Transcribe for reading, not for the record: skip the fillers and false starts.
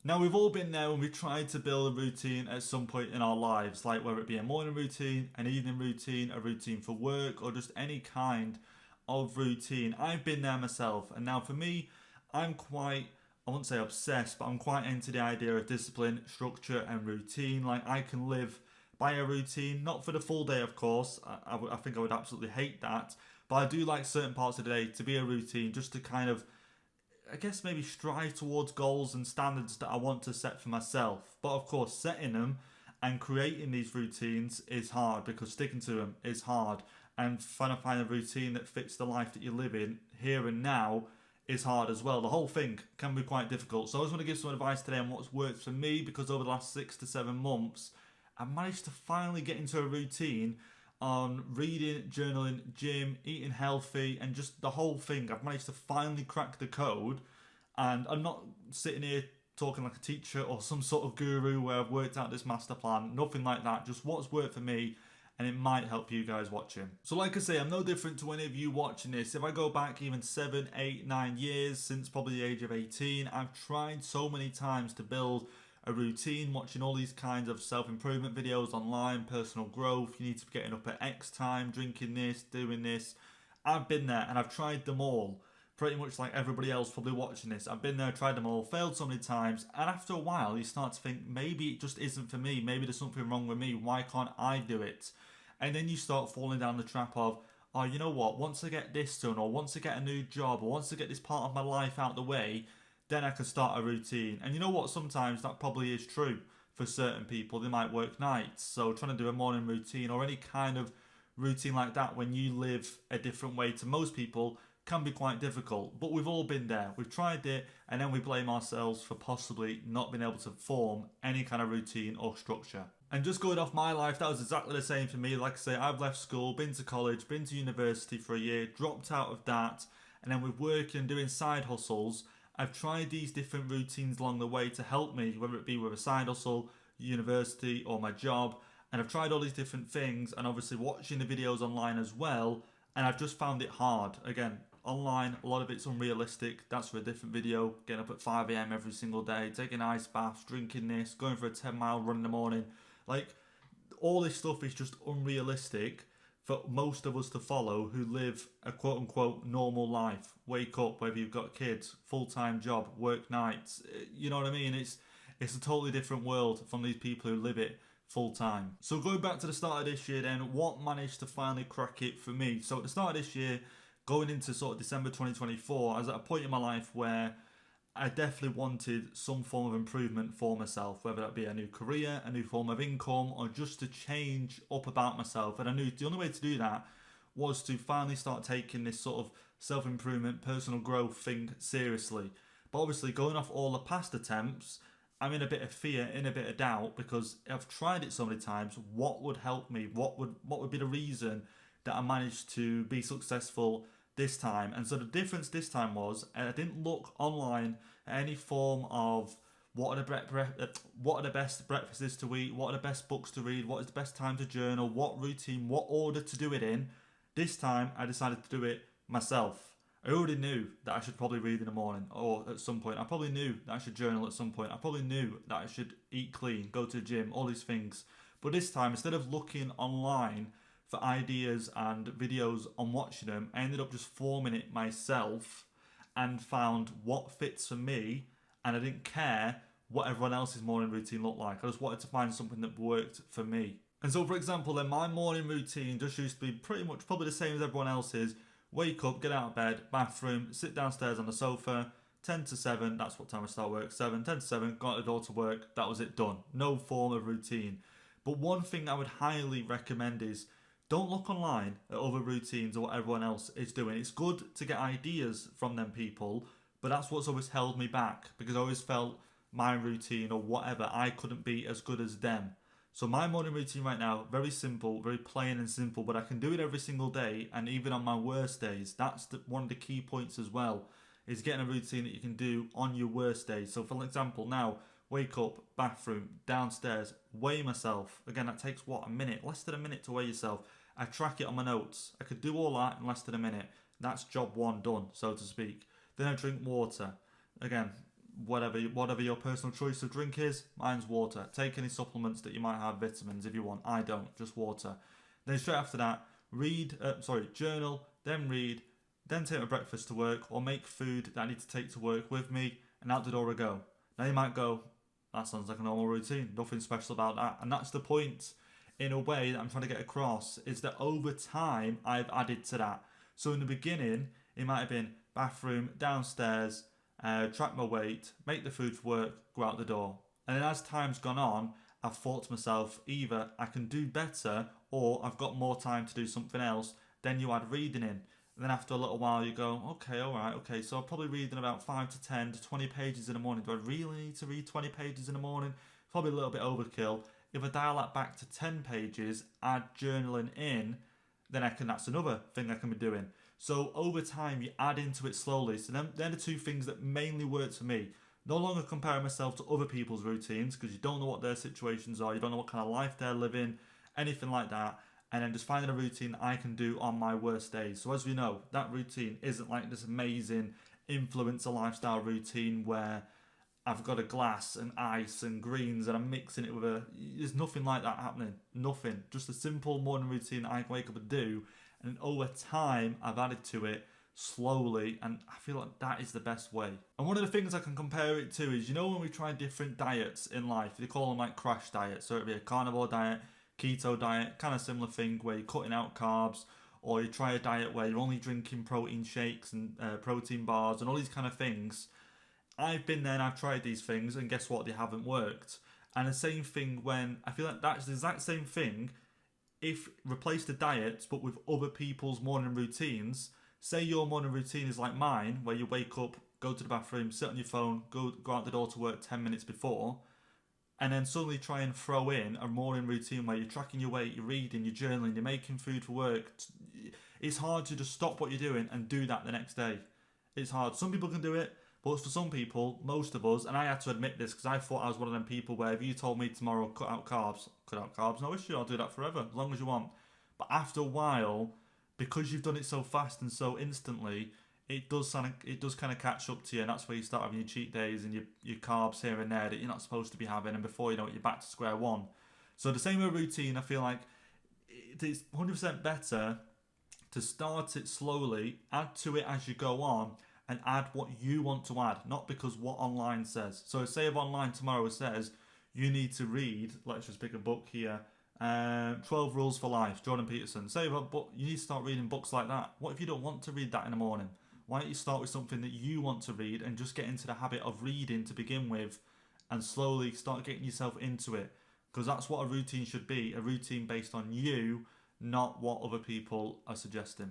Now, we've all been there when we tried to build a routine at some point in our lives, like whether it be a morning routine, an evening routine, a routine for work, or just any kind of routine. I've been there myself, and now for me, I'm quite, I won't say obsessed, but I'm quite into the idea of discipline, structure, and routine. Like, I can live by a routine, not for the full day, of course. I think I would absolutely hate that, but I do like certain parts of the day to be a routine, just to kind of, I guess, maybe strive towards goals and standards that I want to set for myself. But of course, setting them and creating these routines is hard because sticking to them is hard. And trying to find a routine that fits the life that you live in here and now is hard as well. The whole thing can be quite difficult. So I just want to give some advice today on what's worked for me, because over the last 6 to 7 months, I've managed to finally get into a routine on reading, journaling, gym, eating healthy, and just the whole thing. I've managed to finally crack the code, and I'm not sitting here talking like a teacher or some sort of guru where I've worked out this master plan. Nothing like that. Just what's worked for me, and it might help you guys watching. So, like I say, I'm no different to any of you watching this. If I go back even 7, 8, 9 years, since probably the age of 18, I've tried so many times to build a routine, watching all these kinds of self-improvement videos online, personal growth. You need to be getting up at X time, drinking this, doing this. I've been there and I've tried them all. Pretty much like everybody else probably watching this. I've been there, tried them all, failed so many times, and after a while you start to think maybe it just isn't for me. Maybe there's something wrong with me. Why can't I do it? And then you start falling down the trap of, oh, you know what? Once I get this done, or once I get a new job, or once I get this part of my life out the way, then I can start a routine. And you know what? Sometimes that probably is true for certain people. They might work nights, so trying to do a morning routine or any kind of routine like that when you live a different way to most people can be quite difficult. But we've all been there. We've tried it, and then we blame ourselves for possibly not being able to form any kind of routine or structure. And just going off my life, that was exactly the same for me. Like I say, I've left school, been to college, been to university for a year, dropped out of that, and then with working and doing side hustles, I've tried these different routines along the way to help me, whether it be with a side hustle, university, or my job. And I've tried all these different things, and obviously watching the videos online as well. And I've just found it hard. Again, online, a lot of it's unrealistic. That's for a different video. Getting up at 5 a.m. every single day, taking ice baths, drinking this, going for a 10-mile run in the morning. Like, all this stuff is just unrealistic for most of us to follow who live a quote unquote normal life. Wake up, whether you've got kids, full-time job, work nights. You know what I mean? It's a totally different world from these people who live it full time. So going back to the start of this year then, what managed to finally crack it for me? So at the start of this year, going into sort of December 2024, I was at a point in my life where I definitely wanted some form of improvement for myself, whether that be a new career, a new form of income, or just to change up about myself. And I knew the only way to do that was to finally start taking this sort of self-improvement, personal growth thing seriously. But obviously, going off all the past attempts, I'm in a bit of fear, in a bit of doubt, because I've tried it so many times. What would help me? What would be the reason that I managed to be successful this time? And so the difference this time was, I didn't look online at any form of what are the best breakfasts to eat, what are the best books to read, what is the best time to journal, what routine, what order to do it in. This time I decided to do it myself. I already knew that I should probably read in the morning or at some point. I probably knew that I should journal at some point. I probably knew that I should eat clean, go to the gym, all these things. But this time, instead of looking online for ideas and videos on watching them, I ended up just forming it myself and found what fits for me, and I didn't care what everyone else's morning routine looked like. I just wanted to find something that worked for me. And so, for example, then my morning routine just used to be pretty much probably the same as everyone else's. Wake up, get out of bed, bathroom, sit downstairs on the sofa, 10 to 7, that's what time I start work, 7, 10 to 7, got out the door to work, that was it, done. No form of routine. But one thing I would highly recommend is don't look online at other routines or what everyone else is doing. It's good to get ideas from them people, but that's what's always held me back, because I always felt my routine or whatever, I couldn't be as good as them. So my morning routine right now, very simple, very plain and simple, but I can do it every single day, and even on my worst days. That's one of the key points as well, is getting a routine that you can do on your worst days. So for example, now, wake up, bathroom, downstairs, weigh myself. Again, that takes what, a minute? Less than a minute to weigh yourself. I track it on my notes. I could do all that in less than a minute. That's job one done, so to speak. Then I drink water. Again, whatever your personal choice of drink is. Mine's water. Take any supplements that you might have, vitamins if you want. I don't, just water. Then straight after that, journal, then read, then take my breakfast to work, or make food that I need to take to work with me, and out the door I go. Now you might go, that sounds like a normal routine, nothing special about that. And that's the point, in a way, that I'm trying to get across, is that over time, I've added to that. So in the beginning, it might have been bathroom, downstairs, track my weight, make the food for work, go out the door. And then as time's gone on, I've thought to myself, either I can do better or I've got more time to do something else. Then you add reading in. And then after a little while you go, okay, alright, okay, so I'm probably reading about 5 to 10 to 20 pages in the morning. Do I really need to read 20 pages in the morning? Probably a little bit overkill. If I dial that back to 10 pages, add journaling in, then that's another thing I can be doing. So over time, you add into it slowly. So they're the two things that mainly work for me. No longer comparing myself to other people's routines, because you don't know what their situations are, you don't know what kind of life they're living, anything like that. And then just finding a routine that I can do on my worst days. So as we know, that routine isn't like this amazing influencer lifestyle routine where I've got a glass and ice and greens and I'm mixing it with there's nothing like that happening. Nothing. Just a simple morning routine that I can wake up and do. And over time, I've added to it slowly, and I feel like that is the best way. And one of the things I can compare it to is, when we try different diets in life, they call them like crash diets. So it'd be a carnivore diet, keto diet, kind of similar thing where you're cutting out carbs, or you try a diet where you're only drinking protein shakes and protein bars and all these kind of things. I've been there and I've tried these things, and guess what? They haven't worked. And the same thing when I feel like that's the exact same thing. If replace the diets but with other people's morning routines, say your morning routine is like mine, where you wake up, go to the bathroom, sit on your phone, go out the door to work 10 minutes before, and then suddenly try and throw in a morning routine where you're tracking your weight, you're reading, you're journaling, you're making food for work. It's hard to just stop what you're doing and do that the next day. It's hard. Some people can do it, but for some people, most of us, and I had to admit this because I thought I was one of them people where if you told me tomorrow cut out carbs, no issue, I'll do that forever, as long as you want. But after a while, because you've done it so fast and so instantly, it does kind of catch up to you, and that's where you start having your cheat days and your carbs here and there that you're not supposed to be having, and before you know it, you're back to square one. So the same with routine, I feel like it's 100% better to start it slowly, add to it as you go on, and add what you want to add, not because what online says. So say if online tomorrow says you need to read, let's just pick a book here, 12 Rules for Life, Jordan Peterson. Say about book, you need to start reading books like that. What if you don't want to read that in the morning? Why don't you start with something that you want to read and just get into the habit of reading to begin with, and slowly start getting yourself into it? Because that's what a routine should be, a routine based on you, not what other people are suggesting.